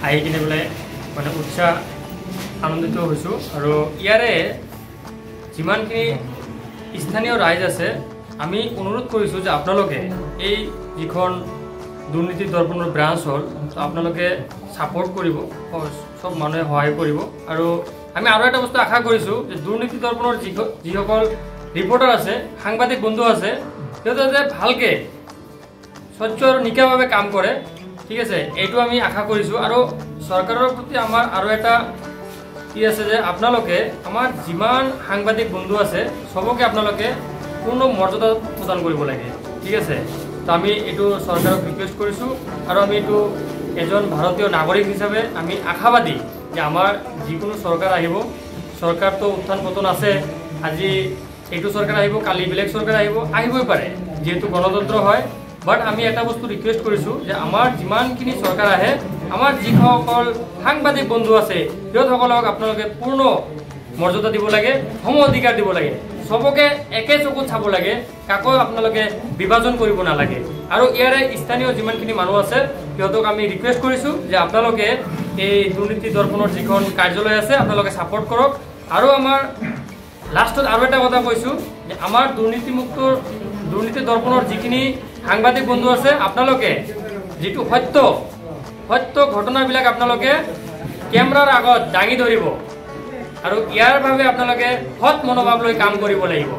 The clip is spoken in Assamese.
আহি কিনে বোলে মানে উৎসাহ আনন্দিত হৈছোঁ। আৰু ইয়াৰে যিমানখিনি স্থানীয় ৰাইজ আছে আমি অনুৰোধ কৰিছোঁ যে আপোনালোকে এই যিখন দুৰ্নীতি দৰ্পণৰ ব্ৰাঞ্চ হ'ল তো আপোনালোকে ছাপোৰ্ট কৰিব, চব মানুহে সহায় কৰিব। আৰু আমি আৰু এটা বস্তু আশা কৰিছোঁ যে দুৰ্নীতি দৰ্পণৰ যিসকল ৰিপৰ্টাৰ আছে, সাংবাদিক বন্ধু আছে, সিহঁতে যে ভালকৈ স্বচ্ছ আৰু নিকাভাৱে কাম কৰে, ঠিক আছে, এইটো আমি আশা কৰিছোঁ। আৰু চৰকাৰৰ প্ৰতি আমাৰ আৰু এটা কি আছে যে আপোনালোকে আমাৰ যিমান সাংবাদিক বন্ধু আছে চবকে আপোনালোকে পূৰ্ণ মৰ্যাদা প্ৰদান কৰিব লাগে, ঠিক আছে। তো আমি এইটো চৰকাৰক ৰিকুৱেষ্ট কৰিছোঁ। আৰু আমি এইটো এজন ভাৰতীয় নাগৰিক হিচাপে আমি আশাবাদী যে আমাৰ যিকোনো চৰকাৰ আহিব, চৰকাৰটো উত্থান পতন আছে, আজি এইটো চৰকাৰ আহিব, কালি বেলেগ চৰকাৰ আহিবই পাৰে, যিহেতু গণতন্ত্ৰ হয়। বাট আমি এটা বস্তু ৰিকুৱেষ্ট কৰিছোঁ যে আমাৰ যিমানখিনি চৰকাৰ আহে, আমাৰ যিসকল সাংবাদিক বন্ধু আছে সিহঁতসকলক আপোনালোকে পূৰ্ণ মৰ্যাদা দিব লাগে, সম অধিকাৰ দিব লাগে, চবকে একে চকুত চাব লাগে, কাকো আপোনালোকে বিভাজন কৰিব নালাগে। আৰু ইয়াৰে স্থানীয় যিমানখিনি মানুহ আছে সিহঁতক আমি ৰিকুৱেষ্ট কৰিছোঁ যে আপোনালোকে এই দুৰ্নীতি দৰ্পণৰ যিখন কাৰ্যালয় আছে আপোনালোকে ছাপোৰ্ট কৰক। আৰু আমাৰ লাষ্টত আৰু এটা কথা কৈছোঁ যে আমাৰ দুৰ্নীতি দৰ্পণৰ যিখিনি সাংবাদিক বন্ধু আছে আপোনালোকে যিটো সত্য ঘটনাবিলাক আপোনালোকে কেমেৰাৰ আগত দাঙি ধৰিব আৰু ইয়াৰ বাবে আপোনালোকে সৎ মনোভাৱ লৈ কাম কৰিব লাগিব।